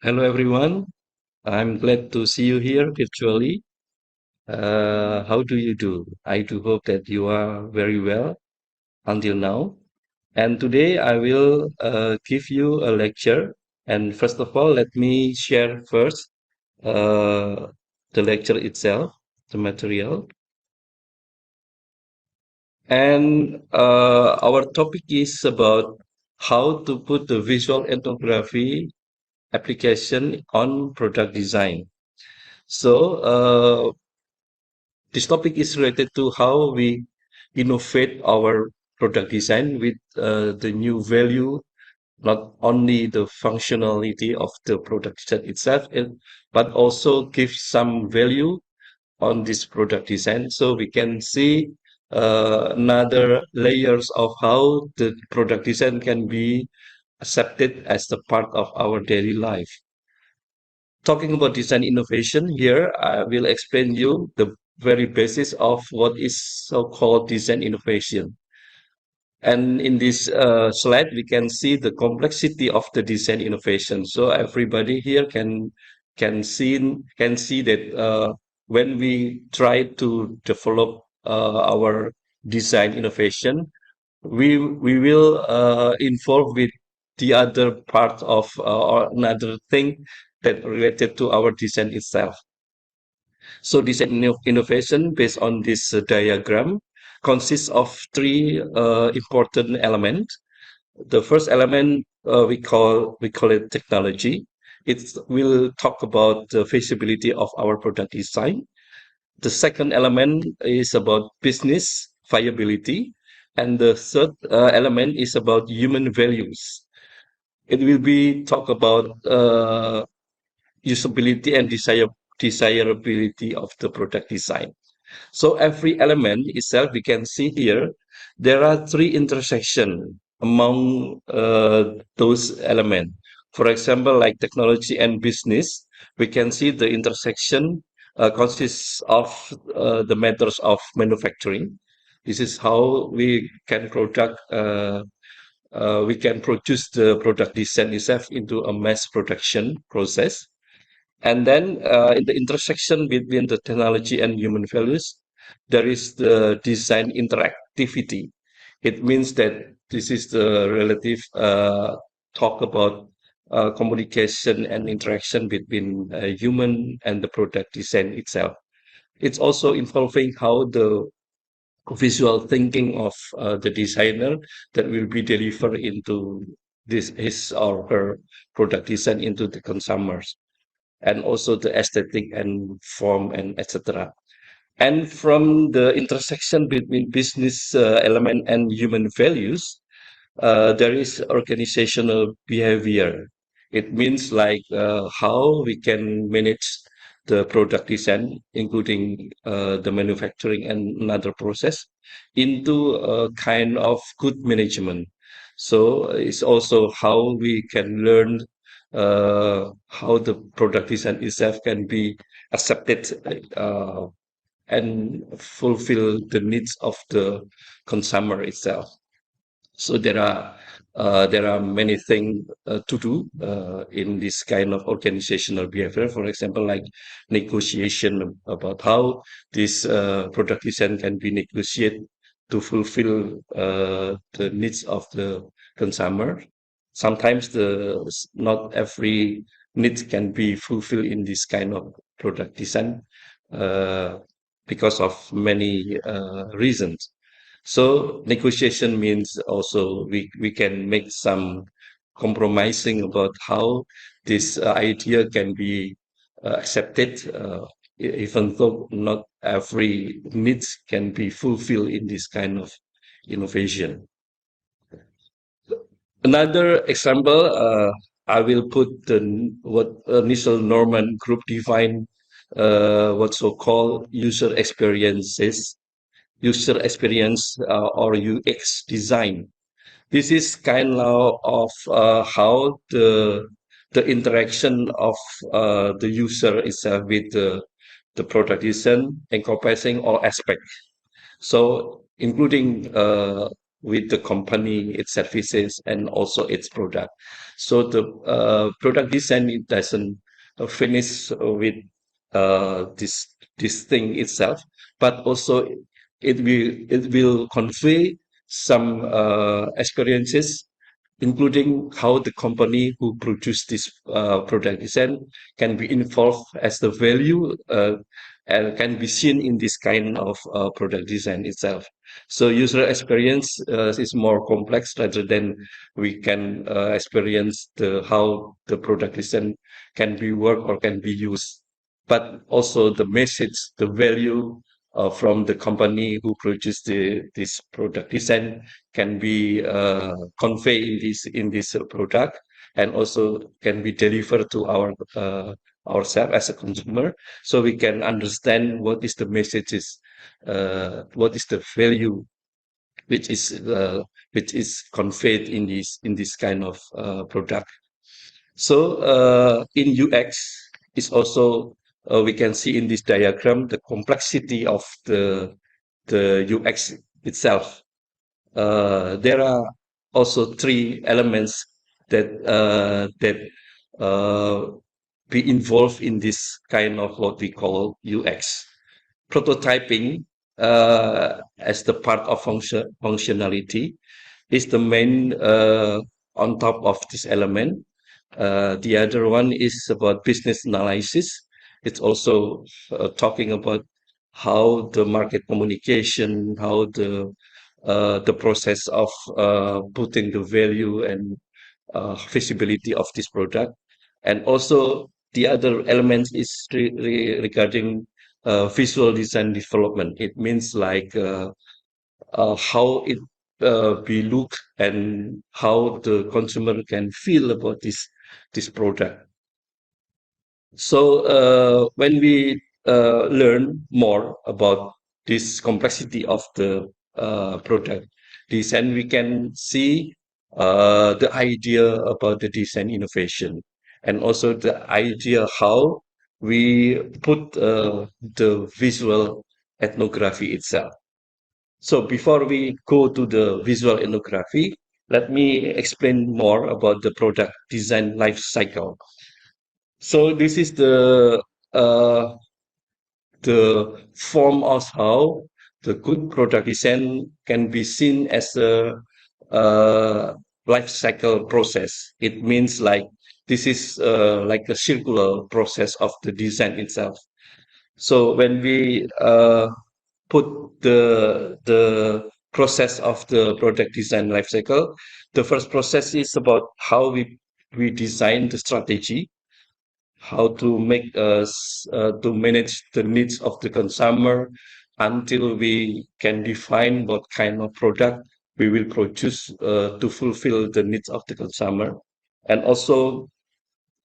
Hello, everyone. I'm glad to see you here virtually. How do you do? I do hope that you are very well until now. And today I will give you a lecture. And first of all, let me share first uh, the lecture itself, the material. And our topic is about how to put the visual ethnography application on product design. So, this topic is related to how we innovate our product design with the new value, not only the functionality of the product design itself, but also give some value on this product design so we can see another layers of how the product design can be accepted as the part of our daily life. Talking about design innovation here, I will explain you the very basis of what is so-called design innovation. And in this slide, we can see the complexity of the design innovation. So everybody here can see that when we try to develop our design innovation, we will involve with the other part of or another thing that related to our design itself. So design innovation based on this diagram consists of three important elements. The first element we call it technology. It will talk about the feasibility of our product design. The second element is about business viability, and the third element is about human values. It will be talk about usability and desirability of the product design. So every element itself, we can see here, there are three intersections among those elements. For example, like technology and business, we can see the intersection consists of the matters of manufacturing. This is how we can produce the product design itself into a mass production process. And then in the intersection between the technology and human values, there is the design interactivity. It means that this is the relative talk about communication and interaction between human and the product design itself. It's also involving how the visual thinking of the designer that will be delivered into this his or her product design into the consumers, and also the aesthetic and form and etc. And from the intersection between business element and human values, there is organizational behavior. It means like how we can manage the product design, including the manufacturing and another process, into a kind of good management. So it's also how we can learn how the product design itself can be accepted and fulfill the needs of the consumer itself. So there are many things to do in this kind of organizational behavior. For example, like negotiation about how this product design can be negotiated to fulfill the needs of the consumer. Sometimes not every need can be fulfilled in this kind of product design uh, because of many reasons. So negotiation means also we can make some compromising about how this idea can be accepted, even though not every needs can be fulfilled in this kind of innovation. Another example, I will put what initial Norman group define what so-called user experience or UX design. This is kind of how the interaction of the user itself with the product design encompassing all aspects. So including with the company, its services, and also its product. So the product design, it doesn't finish with this thing itself, but also it will convey some experiences, including how the company who produced this product design can be involved as the value, and can be seen in this kind of product design itself. So user experience is more complex rather than we can experience the how the product design can be worked or can be used, but also the message, the value from the company who produced this product design can be conveyed in this product, and also can be delivered to ourselves as a consumer, so we can understand what is the messages, what is the value which is uh, which is conveyed in this kind of product. So in UX is also, we can see in this diagram the complexity of the UX itself. There are also three elements that uh, be involved in this kind of what we call UX. Prototyping, as the part of functionality, is the main on top of this element. The other one is about business analysis. It's also talking about how the market communication, how the process of putting the value and visibility of this product. And also the other element is regarding visual design development. It means like how it be look and how the consumer can feel about this product. So when we learn more about this complexity of the product design, we can see the idea about the design innovation, and also the idea how we put the visual ethnography itself. So before we go to the visual ethnography, let me explain more about the product design life cycle. So this is uh, the form of how the good product design can be seen as a life cycle process. It means like this is like a circular process of the design itself. So when we put the process of the product design life cycle, the first process is about how we design the strategy, how to make us to manage the needs of the consumer until we can define what kind of product we will produce to fulfill the needs of the consumer. And also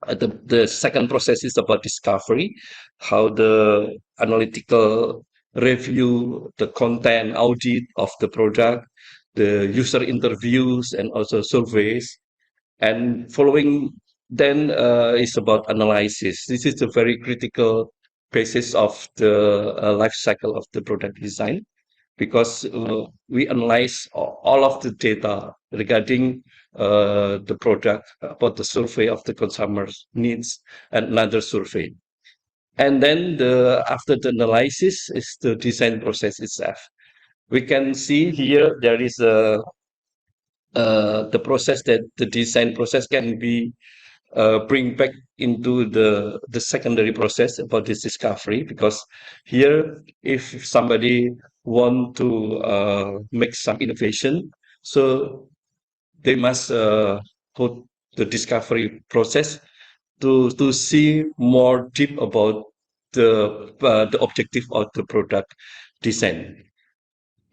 the second process is about discovery, how the analytical review, the content audit of the product, the user interviews, and also surveys. And following then is about analysis. This is the very critical basis of the life cycle of the product design, because we analyze all of the data regarding the product, about the survey of the consumer's needs, and another survey. And then after the analysis is the design process itself. We can see here there is the process, that the design process can be bring back into the secondary process about this discovery, because here if somebody want to make some innovation, so they must put the discovery process to see more deep about the objective of the product design.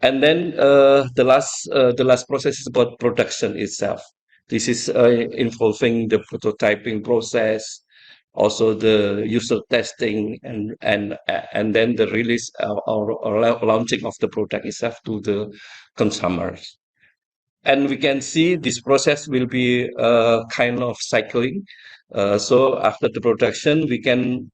And then the last process is about production itself. This is involving the prototyping process, also the user testing, and then the release or launching of the product itself to the consumers. And we can see this process will be kind of cycling. So after the production, we can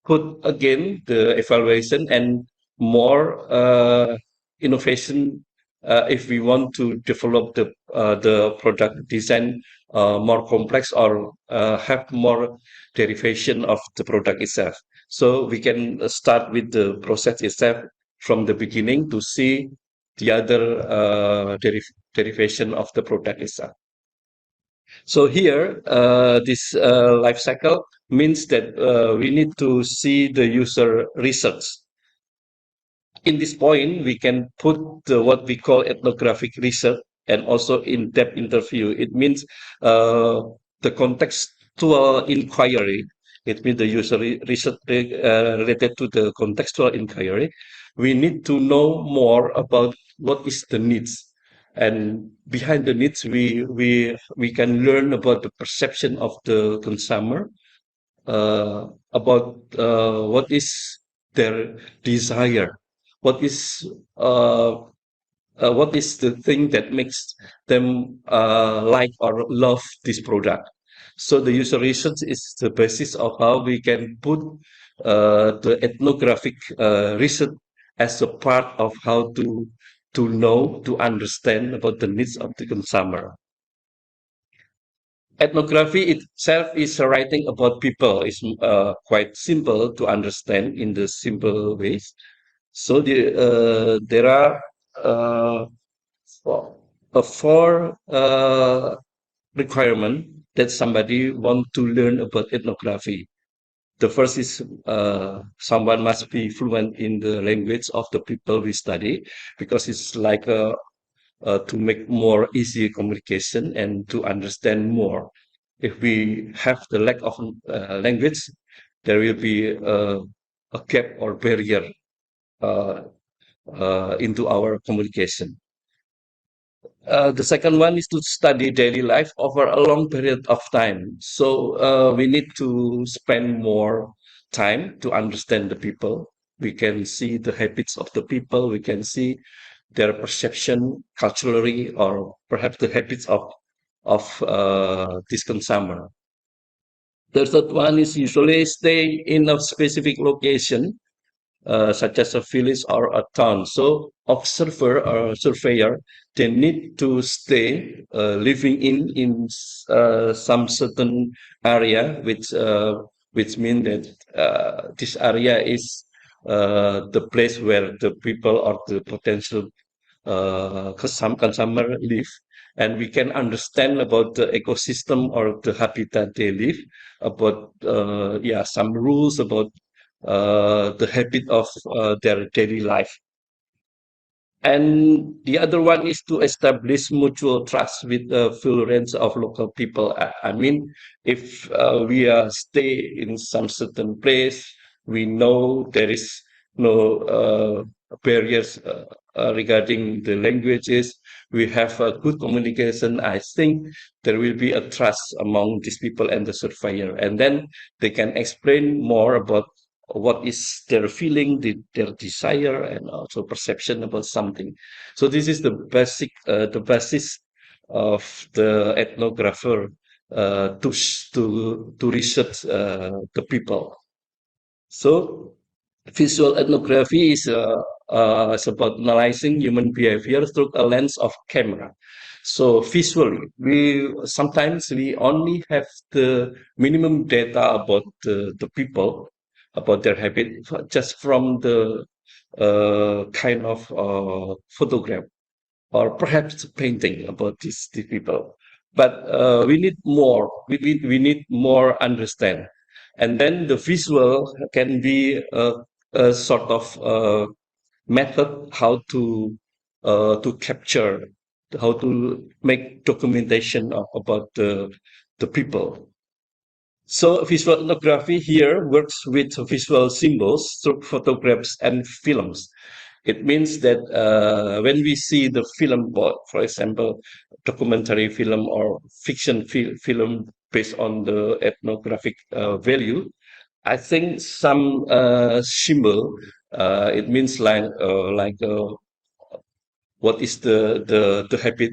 put again the evaluation and more innovation if we want to develop the product design more complex or have more derivation of the product itself. So we can start with the process itself from the beginning to see the other derivation of the product itself. So here, this life cycle means that we need to see the user research. In this point, we can put what we call ethnographic research and also in-depth interview. It means the contextual inquiry. It means the user research related to the contextual inquiry. We need to know more about what is the needs, and behind the needs, we can learn about the perception of the consumer, about what is their desire, what is uh, what is the thing that makes them like or love this product. So the user research is the basis of how we can put the ethnographic research as a part of how to know, to understand about the needs of the consumer. Ethnography itself is writing about people. It's quite simple to understand in the simple ways. So there are uh, four requirement that somebody want to learn about ethnography. The first is someone must be fluent in the language of the people we study, because it's like to make more easy communication and to understand more. If we have the lack of language, there will be a gap or barrier uh, into our communication. The second one is to study daily life over a long period of time. So we need to spend more time to understand the people. We can see the habits of the people. We can see their perception culturally, or perhaps the habits of this consumer. The third one is usually stay in a specific location, such as a village or a town. So observer or surveyor, they need to stay living in some certain area, which mean that this area is the place where the people or the potential some consumer live, and we can understand about the ecosystem or the habitat they live, about yeah, some rules about the habit of their daily life. And the other one is to establish mutual trust with the full range of local people. I mean, if we stay in some certain place, we know there is no barriers regarding the languages. We have a good communication. I think there will be a trust among these people and the surveyor, and then they can explain more about what is their feeling, their desire, and also perception about something. So this is the basis of the ethnographer to research the people. So visual ethnography is about analyzing human behavior through a lens of camera. So visually, we sometimes we only have the minimum data about the people, about their habit, just from the kind of photograph or perhaps painting about these people. But we need more. We need more understand, and then the visual can be a sort of method how to capture, how to make documentation about the people. So visual ethnography here works with visual symbols through photographs and films. It means that when we see the film, for example, documentary film or fiction film based on the ethnographic value, I think some symbol, it means like what is the habit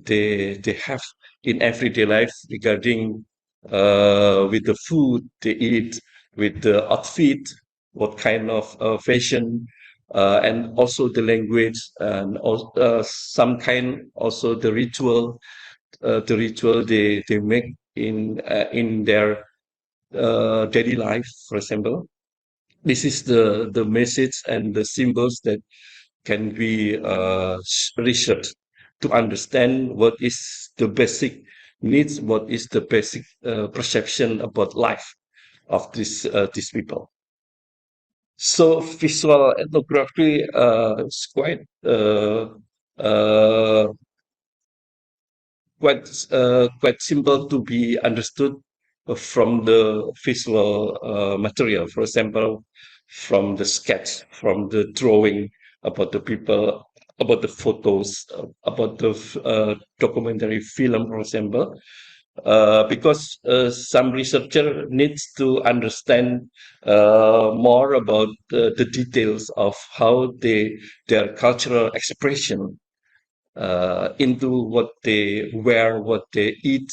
they have in everyday life regarding with the food they eat, with the outfit, what kind of fashion, and also the language, and also, some kind also the ritual they make in their daily life, for example. This is the message and the symbols that can be researched to understand what is the basic needs, what is the basic perception about life of these people. So visual ethnography is uh, quite simple to be understood from the visual material. For example, from the sketch, from the drawing about the people, about the photos, about the documentary film, for example. Because some researcher needs to understand more about the details of how their cultural expression into what they wear, what they eat,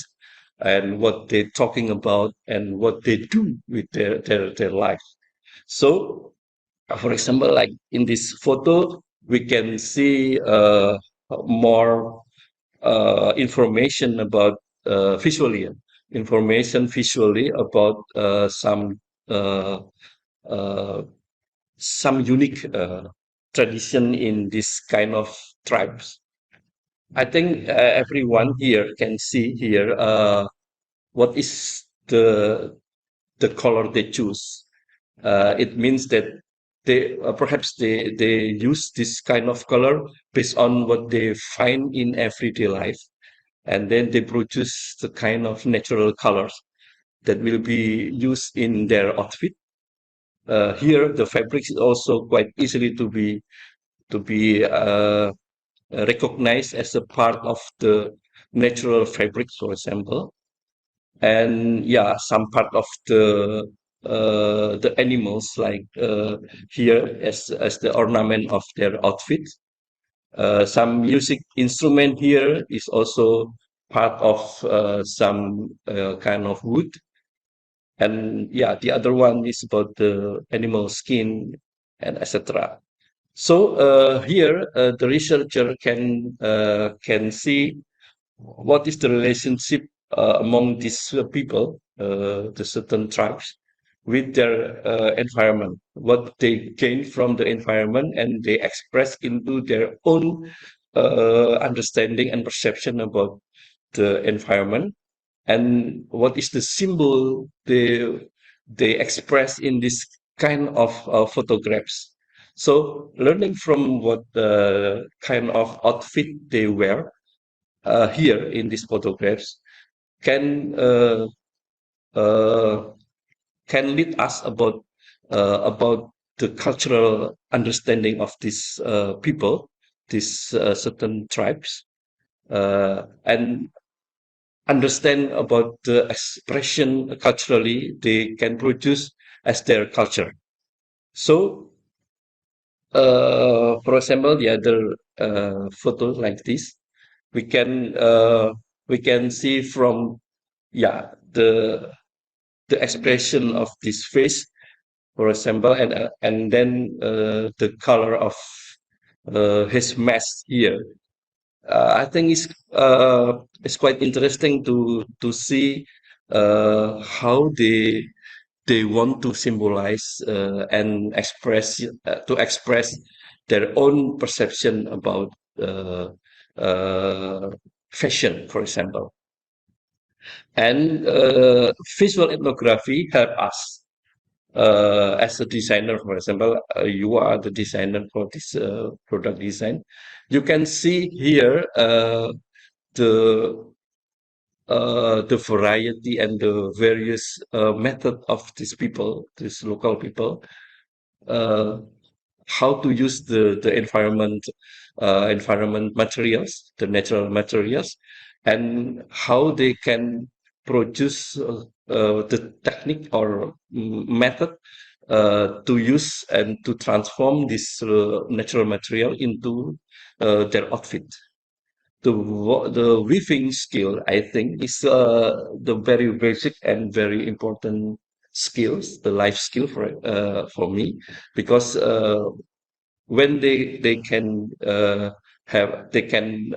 and what they're talking about, and what they do with their life. So, for example, like in this photo, we can see more information about visually, information visually about uh, uh, some unique tradition in this kind of tribes. I think everyone here can see here what is the color they choose. It means that they perhaps they use this kind of color based on what they find in everyday life, and then they produce the kind of natural colors that will be used in their outfit. Here, the fabrics is also quite easily to be recognized as a part of the natural fabric, for example. And yeah, some part of the animals, like here as the ornament of their outfit. Some music instrument here is also part of some kind of wood. And yeah, the other one is about the animal skin and etc. So here, the researcher can see what is the relationship among these people, the certain tribes, with their environment, what they gain from the environment, and they express into their own understanding and perception about the environment, and what is the symbol they express in this kind of photographs. So learning from what kind of outfit they wear here in these photographs can uh, uh, can lead us about the cultural understanding of these people, these certain tribes, and understand about the expression culturally they can produce as their culture. So, for example, the other photo like this, we can uh, we can see from, yeah, the expression of this face, for example, and then the color of his mask here. I think it's quite interesting to see how they want to symbolize and express their own perception about uh, uh, fashion, for example. And visual ethnography help us as a designer. For example, you are the designer for this product design. You can see here the the variety and the various method of these people, these local people, uh, how to use the environment materials, the natural materials, and how they can produce the technique or method to use and to transform this natural material into their outfit. The weaving skill, I think, is the very basic and very important skills, the life skill for me, because when they can have they can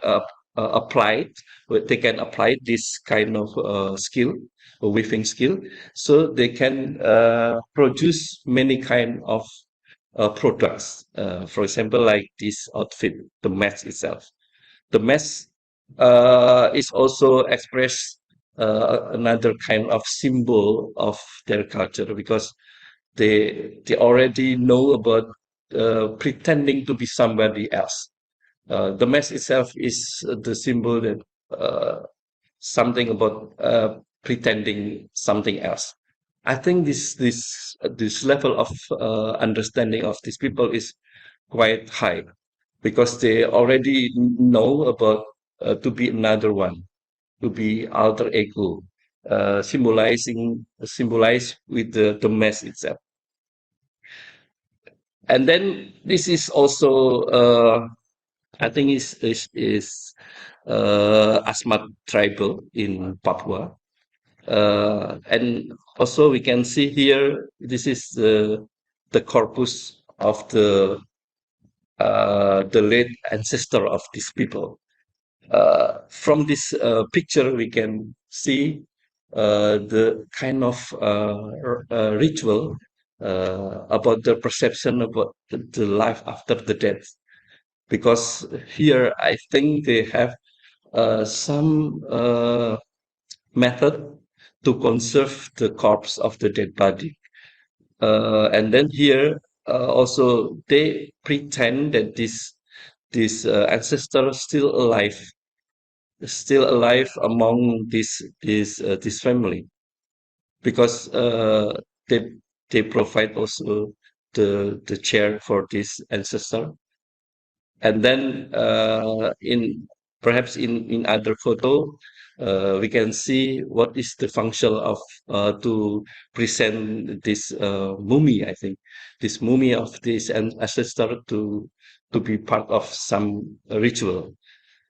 apply it, they can apply this kind of skill, a weaving skill, so they can produce many kind of products. For example, like this outfit, the mask itself. The mask is also express another kind of symbol of their culture, because they already know about pretending to be somebody else. The mask itself is the symbol that something about pretending something else. I think this level of understanding of these people is quite high, because they already know about to be another one, to be alter ego, symbolized with the mass itself. And then this is also I think is Asmat tribal in Papua. And also we can see here, this is the corpus of the late ancestor of these people. From this picture, we can see the kind of ritual about the perception about the life after the death. Because here, I think they have some method to conserve the corpse of the dead body. And then here also they pretend that this ancestor still alive among this family, because they they provide also the chair for this ancestor. And then in perhaps in other photo, we can see what is the function of to present this mummy. I think this mummy of this ancestor to be part of some ritual.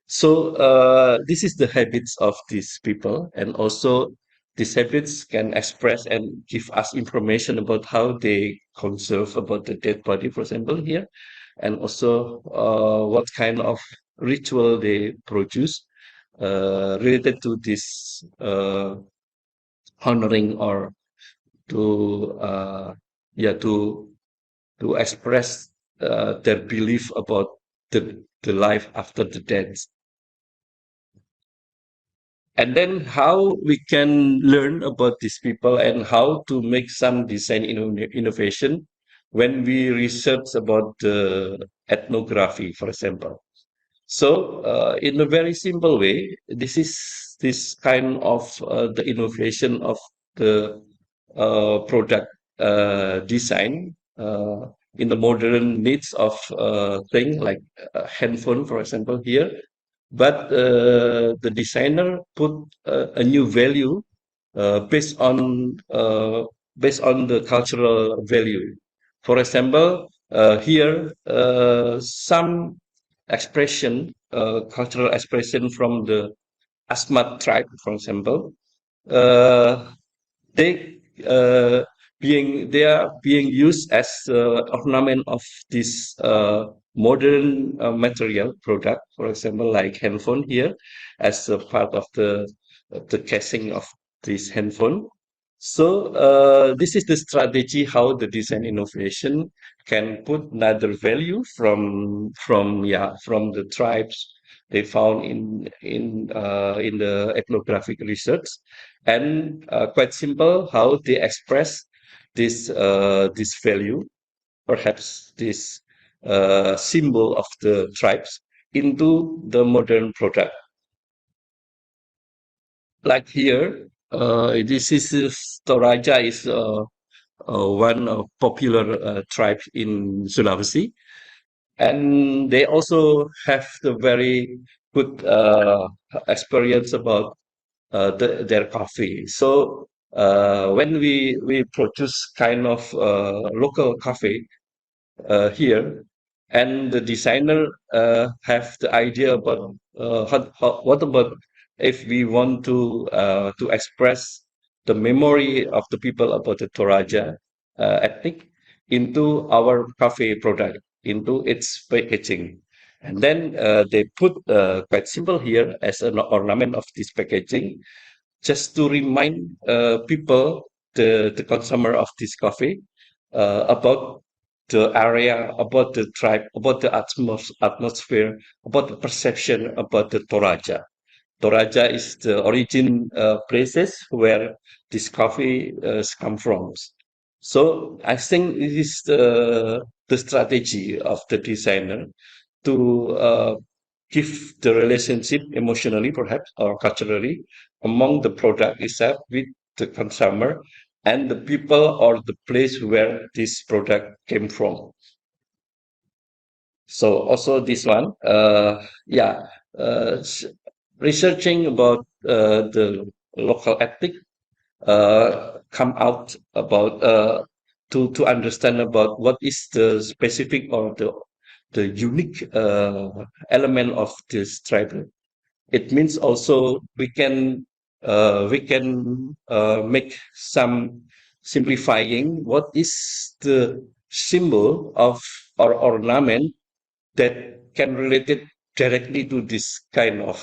So this is the habits of these people, and also these habits can express and give us information about how they conserve about the dead body, for example, here, and also what kind of ritual they produce related to this honoring, or to yeah to express their belief about the life after the death. And then how we can learn about these people and how to make some design innovation when we research about the ethnography, for example. So, in a very simple way, this is this kind of the innovation of the product design in the modern needs of thing like handphone, for example, here. But the designer put a new value uh, based on uh, based on the cultural value. For example, here some expression, cultural expression from the Asmat tribe, for example, uh, they they are being used as ornament of this modern material product, for example, like handphone here, as a part of the casing of this handphone. So this is the strategy how the design innovation can put another value from the tribes they found in the ethnographic research, and quite simple how they express this value, perhaps this symbol of the tribes, into the modern product. Like here, this is Toraja is one popular tribe in Sulawesi, and they also have the very good experience about their coffee. So when we produce kind of local coffee here, and the designer have the idea about what about if we want to express the memory of the people about the Toraja ethnic into our coffee product, into its packaging. And then they put quite simple here as an ornament of this packaging, just to remind people, the consumer of this coffee, about the area, about the tribe, about the atmosphere, about the perception about the Toraja. Toraja is the origin places where this coffee come from. So I think it is the strategy of the designer to give the relationship emotionally, perhaps, or culturally, among the product itself with the consumer and the people or the place where this product came from. So also this one, yeah, researching about the local ethic come out about to understand about what is the specific or the unique element of this tribal. It means also we can make some simplifying what is the symbol of or ornament that can relate it directly to this kind of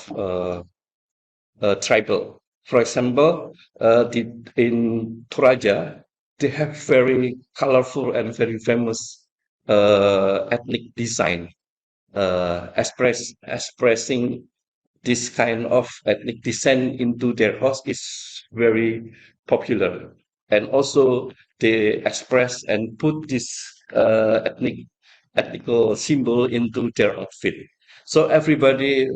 tribal. For example, in Toraja, they have very colorful and very famous ethnic design, expressing this kind of ethnic descent into their house is very popular. And also they express and put this ethnical symbol into their outfit. So everybody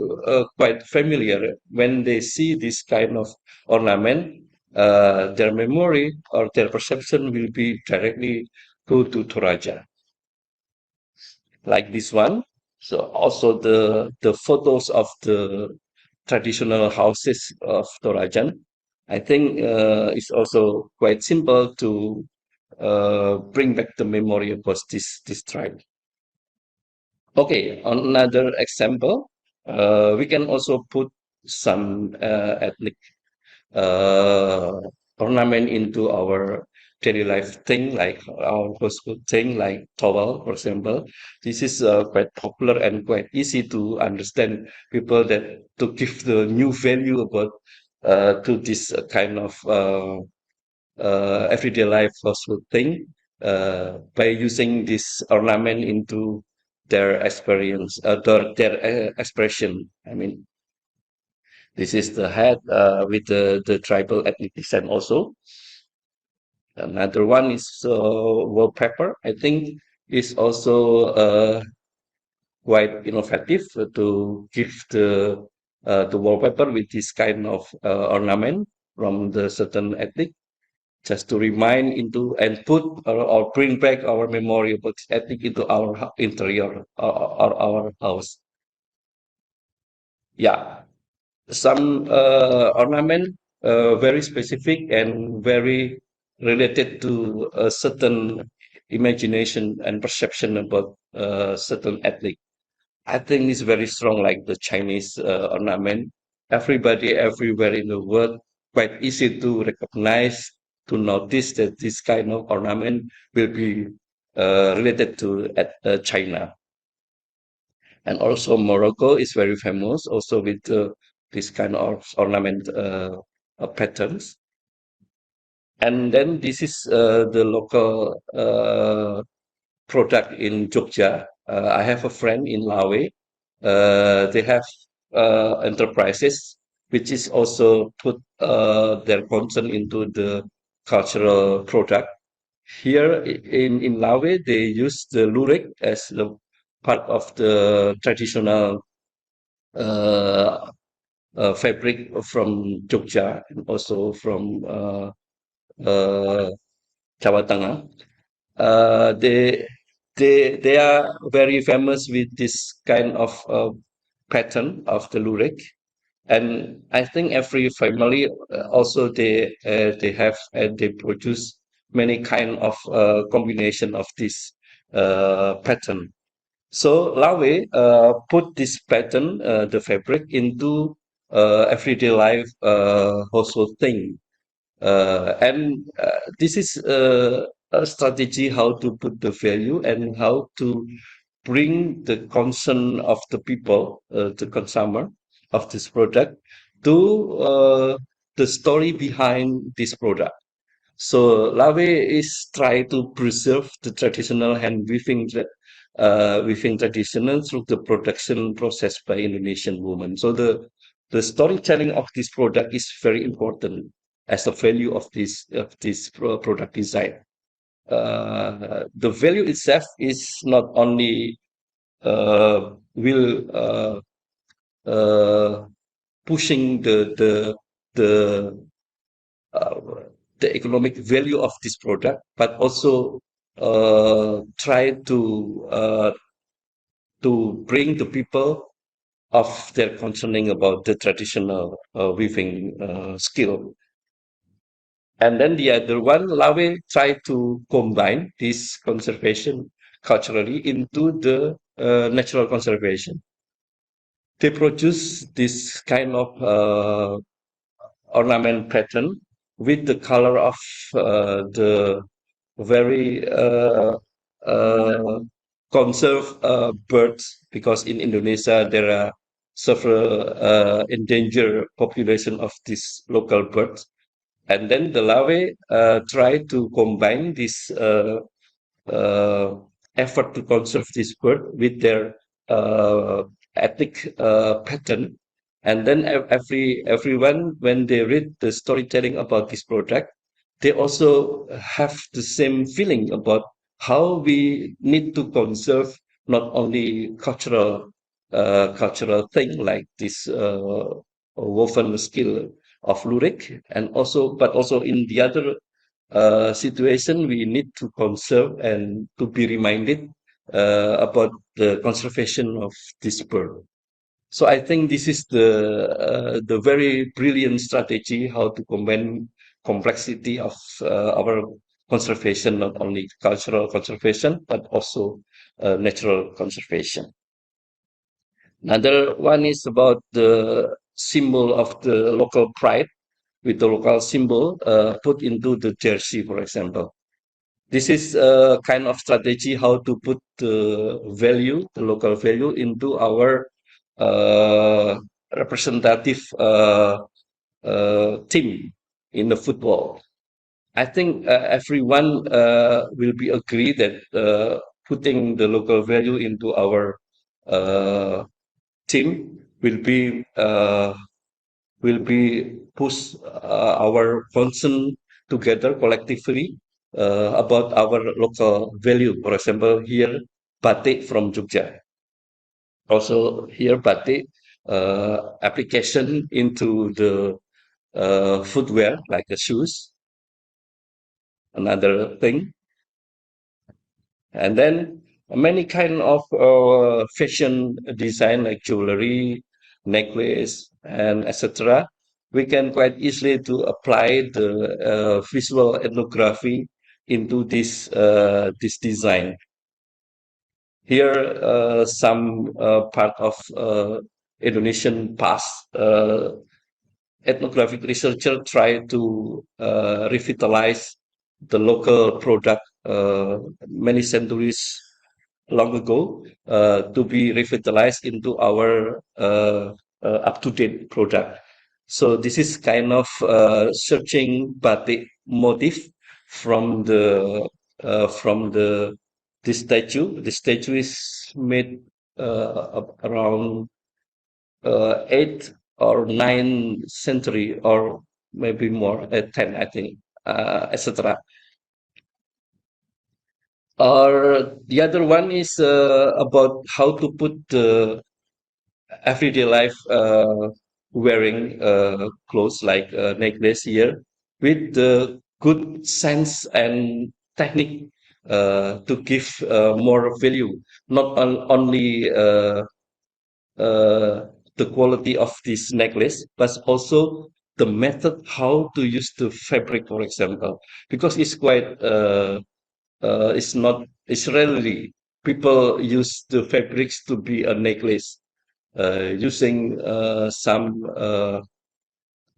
quite familiar when they see this kind of ornament, their memory or their perception will be directly go to Toraja, like this one. So also the photos of the traditional houses of Torajan, I think it's also quite simple to bring back the memory about this tribe. Okay, on another example, we can also put some ethnic uh, ornament into our daily life thing, like our household thing, like towel, for example. This is quite popular and quite easy to understand people that to give the new value about to this kind of everyday life household thing by using this ornament into their experience, their expression. I mean, this is the hat with the tribal ethnic descent also. Another one is wallpaper. I think is also quite innovative to give the wallpaper with this kind of ornament from the certain ethnic, just to remind into and put or bring back our memory about this ethnic into our interior or our house. Yeah, some ornament very specific and very related to a certain imagination and perception about certain ethnic. I think it's very strong, like the Chinese ornament. Everybody everywhere in the world quite easy to recognize, to notice that this kind of ornament will be related to China. And also Morocco is very famous also with this kind of ornament patterns. And then this is the local product in Jogja. I have a friend in Lawe. They have enterprises which is also put their concern into the cultural product. Here in Lawe, they use the lurik as the part of the traditional uh, fabric from Jogja and also from uh, Jawa Tengah. They they are very famous with this kind of pattern of the lurik, and I think every family also they have and they produce many kind of combination of this pattern. So Lawe put this pattern, the fabric, into everyday life household thing, and this is a strategy how to put the value and how to bring the concern of the people, the consumer of this product, to the story behind this product. So Lave is try to preserve the traditional hand weaving weaving tradition through the production process by Indonesian women. So the storytelling of this product is very important as a value of this product design. The value itself is not only will uh, pushing the uh, the economic value of this product, but also try to bring the people of their concerning about the traditional weaving skill. And then the other one, Lawe tried to combine this conservation culturally into the natural conservation. They produce this kind of ornament pattern with the color of the very uh, conserved birds, because in Indonesia there are several endangered population of these local birds. And then the Lawe try to combine this uh, effort to conserve this bird with their uh, ethnic pattern. And then everyone, when they read the storytelling about this product, they also have the same feeling about how we need to conserve not only cultural thing like this woven skill of lurik, and also but also in the other situation, we need to conserve and to be reminded about the conservation of this bird. So I think this is the very brilliant strategy how to combine complexity of our conservation, not only cultural conservation but also natural conservation. Another one is about the symbol of the local pride, with the local symbol put into the jersey, for example. This is a kind of strategy how to put the value, the local value, into our uh, representative team in the football. I think everyone will be agree that putting the local value into our uh, team will be push our concern together collectively about our local value. For example, here batik from Jogja. Also here batik application into the footwear like the shoes. Another thing, and then many kind of fashion design like jewelry, necklace, and etc. We can quite easily to apply the visual ethnography into this design. Here, some part of Indonesian past ethnographic researcher try to revitalize the local product many centuries long ago to be revitalized into our up-to-date product. So this is kind of searching batik motif from the this statue. The statue is made around 8th or 9th century, or maybe more, 10, I think, etc. Or the other one is about how to put the everyday life wearing clothes like necklace here with the good sense and technique to give more value, not only uh, the quality of this necklace, but also the method how to use the fabric, for example, because it's quite it's not it's rarely people use the fabrics to be a necklace using some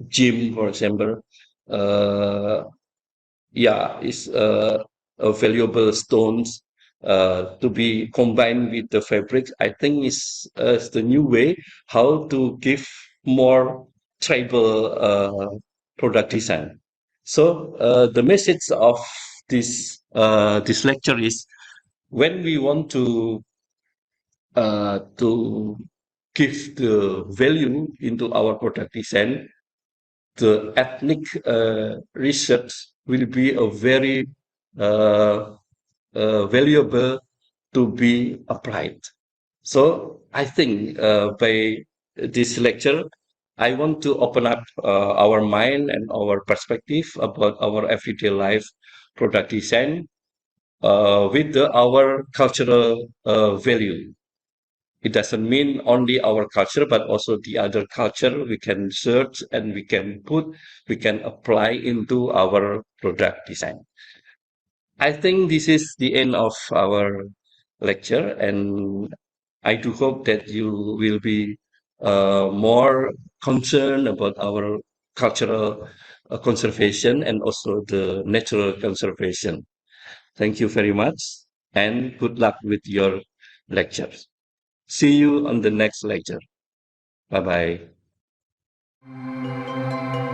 gem, for example. Uh, yeah, it's valuable stones. to be combined with the fabric, I think is the new way how to give more tribal product design. So the message of this lecture is when we want to give the value into our product design, the ethnic research will be a very uh, valuable to be applied. So I think by this lecture, I want to open up our mind and our perspective about our everyday life product design with our cultural value. It doesn't mean only our culture, but also the other culture we can search and we can apply into our product design. I think this is the end of our lecture, and I do hope that you will be more concerned about our cultural conservation and also the natural conservation. Thank you very much, and good luck with your lectures. See you on the next lecture. Bye bye.